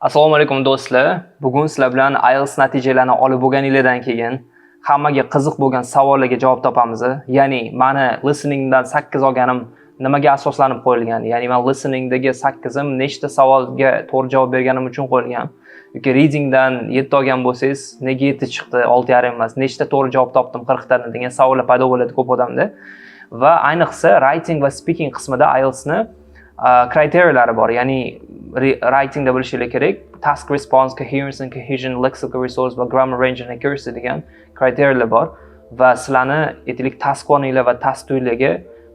Assalomu alaykum do'stlar. Bugun sizlar bilan IELTS natijalarini olib bo'lganingizdan keyin hammaga qiziq bo'lgan savollarga javob topamiz. Ya'ni meni listeningdan 8 olganim nimaga asoslanib qo'yilgan? Ya'ni men listeningdagi 8im nechta savolga to'g'ri javob berganim uchun qo'yilgan. Yoki readingdan 7 olgan bo'lsangiz, nega 7 chiqdi, 6,5 emas? Nechta to'g'ri javob topdim 40 tadan degan savollar paydo bo'ladi ko'p odamda. Va ayniqsa writing va speaking qismida IELTSni kriteriyalari bor. Ya'ni writingda bilishingiz kerak. Task response, coherence and cohesion, lexical resource va grammar range and accuracy degan kriteriyalar bor. Va sizlarni aytaylik task 1inglar va task 2larga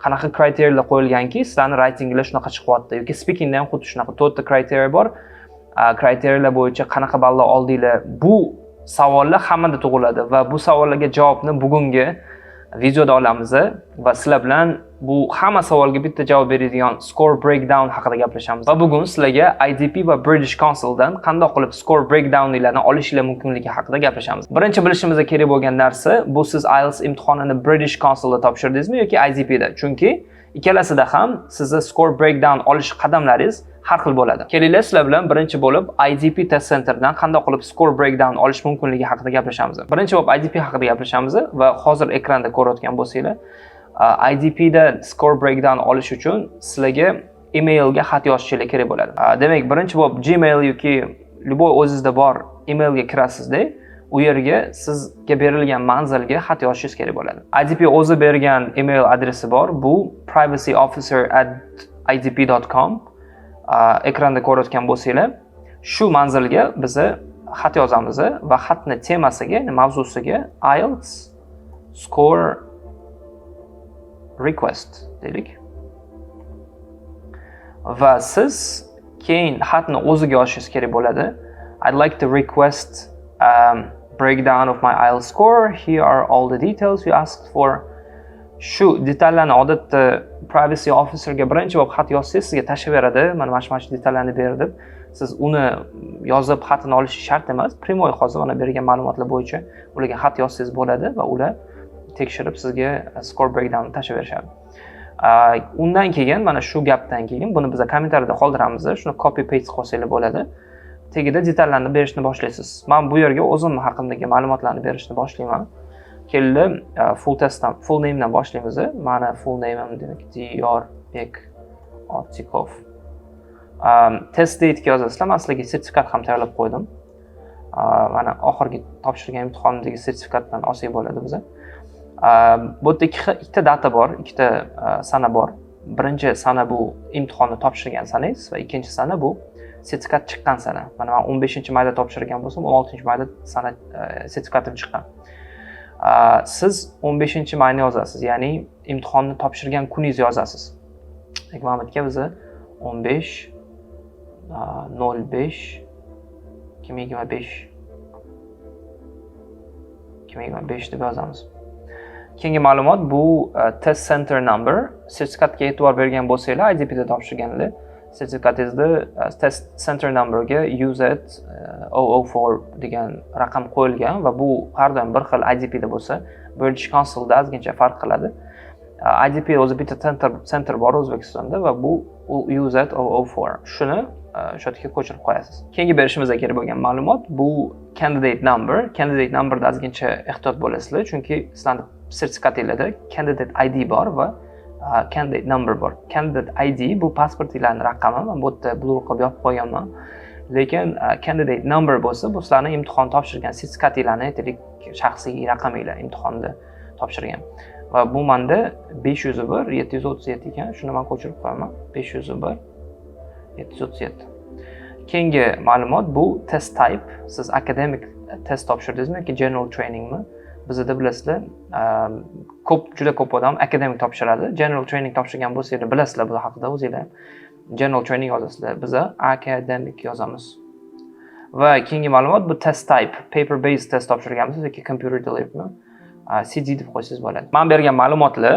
qanaqa kriteriyalar qo'yilganki, sizlarni writinglar shunaqa chiqyapti. Yoki speakingda ham xuddi shunaqa 4 ta kriteriya bor. Kriteriyalar bo'yicha qanaqa ballar oldinglar? Bu savollar hammada tug'iladi va bu savollarga javobni bugungi videoda olamiz va sizlar bilan bu hamma savolga bitta javob beradigan score breakdown haqida gaplashamiz. Va bugun sizlarga IDP va British Councildan qanday qilib score breakdownlarni olishinglar mumkinligi haqida gaplashamiz. Birinchi bilishimiz kerak bo'lgan narsa, bu siz IELTS imtihonini British Councilda topshirdingizmi yoki IDPda? Chunki ikkalasida ham sizni score breakdown olish qadamlaringiz har xil bo'ladi. Kelinglar sizlar bilan birinchi bo'lib IDP test centerdan qanday qilib score breakdown olish mumkinligi haqida gaplashamiz. Birinchi bo'lib IDP haqida gaplashamiz va hozir ekranda ko'rayotgan bo'lsanglar, IDPda score breakdown olish uchun sizlarga emailga xat yozishingiz kerak bo'ladi. Demak, birinchi bo'lib Gmail yoki любой o'zingizda bor emailga kirasizda, u yerga sizga berilgan manzilga xat yozishingiz kerak bo'ladi. IDP o'zi bergan email adresi bor. Bu privacyofficer@idp.com. Ekranda ko'rayotgan bo'lsanglar, shu manzilga biz xat yozamiz va xatni temasiga, mavzusiga IELTS score request deylik. Va siz keyin xatni o'ziga yozishingiz kerak bo'ladi. I'd like to request breakdown of my IELTS score. Here are all the details you asked for. Shu detallarni odatda privacy officerga birinchi bo'lib xat yozsangiz, sizga tashlab beradi. Mana shu detallarni ber deb. Siz uni yozib xatini olish shart emas. Primoy hozir mana bergan ma'lumotlar bo'yicha ularga xat yozsangiz bo'ladi va ular tekshirib sizga score breakdown tashlab berishadi. Undan keyin mana shu gapdan keyin buni biz kommentariyada qoldiramiz. Shuni copy paste qilsanglar bo'ladi. Tagida detallarni berishni boshlaysiz. Men bu yerga o'zim haqimdagi ma'lumotlarni berishni boshlayman. Keldi full name dan boshlaymiz. Meni full name'im demak Diyorbek Ortikov. Test date ga yozasizlar. Men sizlarga sertifikat ham tayyorlab qo'ydim. Mana oxirgi topshirgan imtihondagi sertifikatdan olsak bo'ladi biza. Bu yerda ikkita data bor, ikkita sana bor. Birinchi sana bu imtihonni topshirgan sanangiz va ikkinchi sana bu sertifikat chiqqan sana. Mana men 15-mayda topshirgan bo'lsam, 16-mayda sana sertifikatim chiqqan. Siz 15-mayni yozasiz, ya'ni imtihonni topshirgan kuningizni yozasiz. Ekvamitga biz 15/05/2025 deb yozamiz. Keyingi ma'lumot bu test center number. Sertifikatga e'tibor bergan bo'lsanglar, IDPda topshirganlar sertifikatingizda test center numberga UZ004 degan raqam qo'yilgan va bu har doim bir xil IDPda bo'lsa, British Councilda ozgincha farq qiladi. IDP o'zi bitta center bor O'zbekistonda va bu UZ004. Shuni shu yerga ko'chirib qo'yasiz. Keyingi berishimizga kerak bo'lgan ma'lumot bu candidate number. Candidate numberda ozgincha ehtiyot bo'lasizlar, chunki sizlarning sertifikatingizda candidate ID bor va candidate number bor. Candidate ID bu pasportingizning raqami. Men bu yerda blur qilib yopib qo'yganman. Lekin candidate number bo'lsa, bu sizlarning imtihon topshirgan sertifikatingizning aytaylik shaxsiy raqaminglar imtihonda topshirgan. Va bu menda 501 737 ekan. Shuni men ko'chirib qo'yaman. 501 737. Keyingi ma'lumot bu test type. Siz academic test topshirdingizmi yoki general trainingmi? Bizda bilasizlar, juda ko'p odam akademik topshiradi. General training topshirgan bo'lsanglar, bilasizlar bu haqida o'zingizlar. General training yozasizlar. Biz academic yozamiz. Va keyingi ma'lumot bu test type, paper based test topshirganmisiz yoki computer deliverymi? CD deb qo'ysangiz bo'ladi. Men bergan ma'lumotlar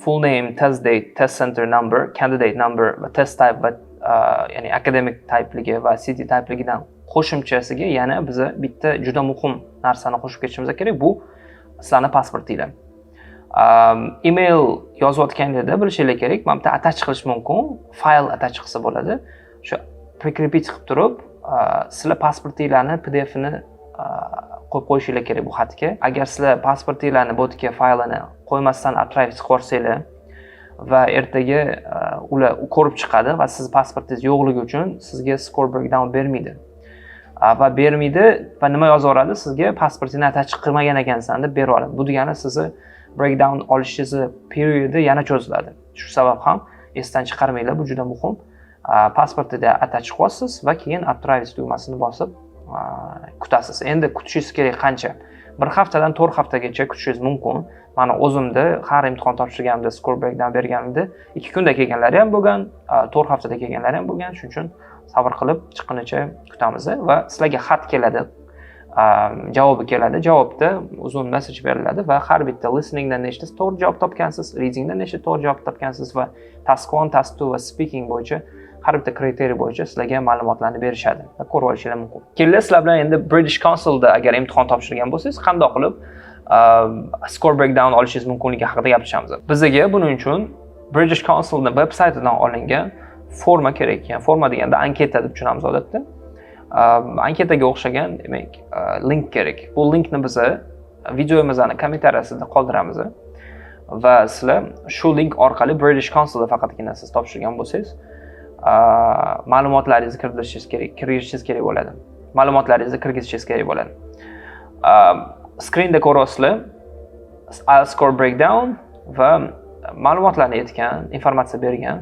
full name, test date, test center number, candidate number va test type va ya'ni academic typeligi va CD typeligidan qo'shimchasiga yana biz bitta juda muhim narsani qo'shib ketishimiz kerak. Bu sizlarning pasportinglar. Email yozayotganingizda bilishingiz kerak, men bitta attach qilish mumkin, file attach qilsa bo'ladi. Shu prikрепить qilib turib, sizlar pasportinglarni PDF-ni qo'yib qo'yishinglar kerak bu xatga. Agar sizlar pasportinglarni botga faylini qo'ymasdan updrive qilib yuborsangiz va ertaga ular ko'rib chiqadi va siz pasportingiz yo'qligi uchun sizga score breakdown bermaydi. Va bermaydi va nima yozaveradi? Sizga pasportingni attach qilmagan ekansan deb berib oladi. Bu degani sizni breakdown olishingiz periodi yana cho'ziladi. Shu sabab ham esdan chiqarmanglar, bu juda muhim. Pasportida attach qilyapsiz va keyin updrive tugmasini bosib kutasiz. Endi kutishingiz kerak qancha? 1 haftadan 4 haftagacha kutishingiz mumkin. Mana o'zimda har imtihon topshirganimda score breakdown berganimda 2 kunda kelganlari ham bo'lgan, 4 haftada kelganlari ham bo'lgan. Shuning uchun sabr qilib chiqqunicha kutamiz va sizlarga xat keladi. Javobi keladi. Javobda uzun message beriladi va har bitta listeningdan nechta to'g'ri javob topgansiz, readingdan nechta to'g'ri javob topgansiz va task 1, task 2 va speaking bo'yicha har bitta kriteriya bo'yicha sizlarga ma'lumotlarni berishadi va ko'rib olishingiz mumkin. Keling, sizlar bilan endi British Councilda agar imtihon topshirgan bo'lsangiz, qanday qilib score breakdown olishingiz mumkinligi haqida gapiramiz. Bizga buning uchun British Councilning veb-saytidan olingan forma kerak. Yani forma deganda anketa deb tushunamiz odatda. Anketaga o'xshagan, demak, link kerak. Bu linkni biz videomizni kommentariyasida qoldiramiz va sizlar shu link orqali British Councilda faqatgina siz topshirgan bo'lsangiz, ma'lumotlaringizni kirgizishingiz kerak bo'ladi. Ma'lumotlaringizni kirgizishingiz kerak bo'ladi. Screenda ko'rasizlar IELTS score breakdown va ma'lumotlarni aytgan, informatsiya bergan.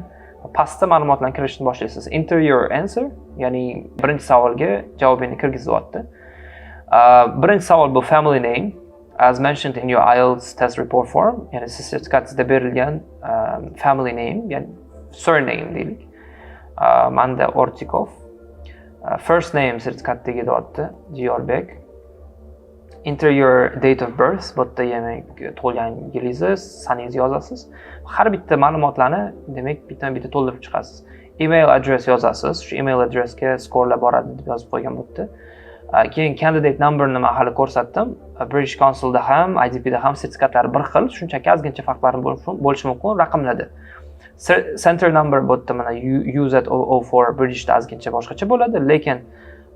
Pastda ma'lumotlarni kirishni boshlaysiz. Enter your answer, ya'ni birinchi savolga javobingizni kirgizyapti. Birinchi savol bu family name as mentioned in your IELTS test report form, ya'ni siz sertifikatingizda berilgan family name, ya'ni surname deylik. Manda Ortikov. First name sertifikatdagi deyapti, Diyorbek. Enter your date of birth, bu yerda demak tug'ilgan yilingizni, saningizni yozasiz. Har bitta ma'lumotlarni demak bitta to'ldirib chiqasiz. Email address yozasiz. Shu email adressga scorelar boradi deb yozib qo'ygan bu yerda. Keyin candidate numberni men hali ko'rsatdim. British Councilda ham, IDPda ham sertifikatlari bir xil, shunchaki ozgincha farqlari bo'lishi mumkin raqamlarda. Center number bu yerda mana UZ004 Britishda ozgincha boshqacha bo'ladi, lekin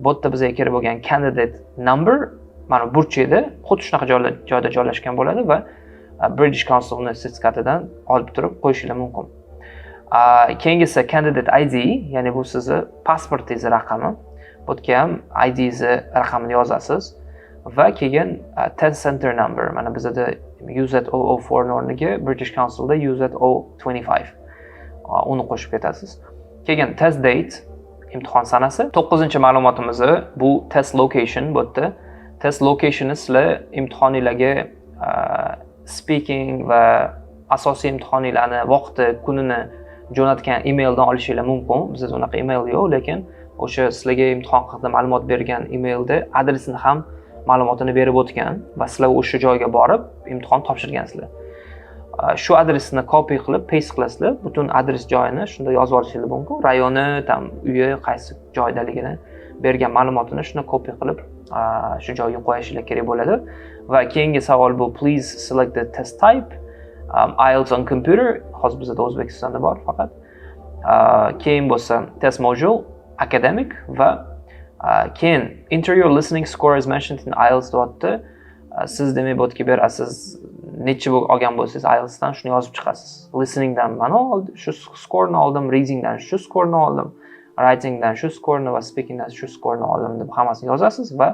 bu yerda bizga kerak bo'lgan candidate number mana burchida xuddi shunaqa joyda joylashgan bo'ladi va British Councilning sertifikatidan olib turib qo'yishingiz mumkin. Keyingisi candidate ID, ya'ni bu sizni pasportingiz raqami. Bu yerga ham ID'ingiz raqamini yozasiz va keyin test center number. Mana bizda UZ004 o'rniga British Councilda UZ025 uni qo'shib ketasiz. Keyin test date, imtihon sanasi. 9-ma'lumotimiz bu test location bu yerda. Test locationni sizlar imtihoningizga speaking va asosiy imtihoningizlarni vaqti, kunini jo'natgan emaildan olishingiz mumkin. Bizda unaqa email yo'q, lekin o'sha sizlarga imtihon haqida ma'lumot bergan emailda adresini ham ma'lumotini berib o'tgan va sizlar o'sha joyga borib imtihon topshirgansizlar. Shu adresni copy qilib paste qilasizlar. Butun adres joyini shunda yozib olishingiz mumkin. Rayoni, uyi qaysi joydaligini bergan ma'lumotini shuni copy qilib shu joyga qo'yishingiz kerak bo'ladi. Va keyingi savol bu please select the test type. IELTS on computer, hozir bizda O'zbekistonda bor faqat. Keyin bo'lsa test module academic va keyin enter your listening score as mentioned in IELTS deyapti. Siz demak botga berasiz, necha olgan bo'lsangiz IELTSdan shuni yozib chiqasiz. Listeningdan mana shu score'ni oldim, readingdan shu score'ni oldim, writingdan shu score'ni va speakingdan shu score'ni oldim deb hammasini yozasiz va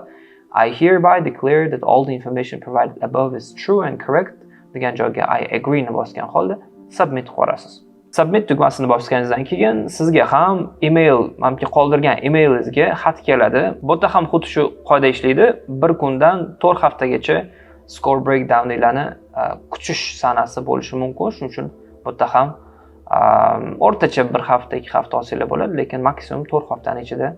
I hereby declare that all the information provided above is true and correct degan joyga I agree ni bosgan holda submit qo'yasiz. Submit tugmasini bosganingizdan keyin sizga ham email, menga qoldirgan emailingizga xat keladi. Bu yerda ham xuddi shu qoida ishlaydi. 1 kundan 4 haftagacha score breakdowninglarni kutish sanasi bo'lishi mumkin. Shuning uchun bu yerda ham o'rtacha 1 hafta, 2 hafta olsanglar bo'ladi, lekin maksimum 4 haftaning ichida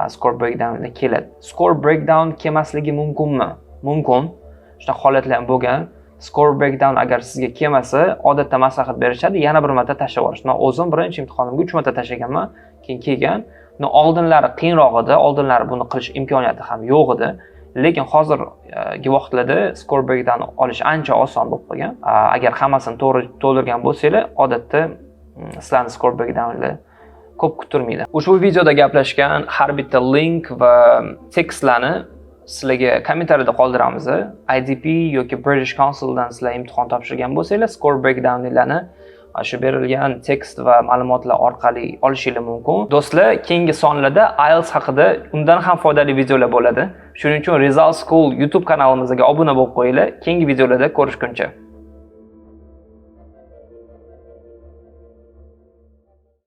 score breakdown keladi. Score breakdown kelmasligi mumkinmi? Mumkin. Shunaqa holatlar ham bo'lgan. Score breakdown agar sizga kelmasa, odatda maslahat berishadi, yana bir marta tashlab olish. Men o'zim birinchi imtihonimga 3 marta tashlaganman, keyin kelgan. Oldinlari qiyinroq edi, oldinlari buni qilish imkoniyati ham yo'q edi. Lekin hozirgi vaqtlarda score breakdown olish ancha oson bo'lib qolgan. Agar hammasini to'g'ri to'ldirgan bo'lsanglar, odatda sizlarning score breakdownlar ko'p kutilmaydi. Ushbu videoda gaplashgan har bitta link va tekstlarni sizlarga kommentariyada qoldiramiz. IDP yoki British Councildan sizlar imtihon topshirgan bo'lsangiz, score breakdownlarni shu berilgan tekst va ma'lumotlar orqali olishingiz mumkin. Do'stlar, keyingi sonlarda IELTS haqida undan ham foydali videolar bo'ladi. Shuning uchun Result School YouTube kanalimizga obuna bo'lib qo'yinglar. Keyingi videolarda ko'rishguncha.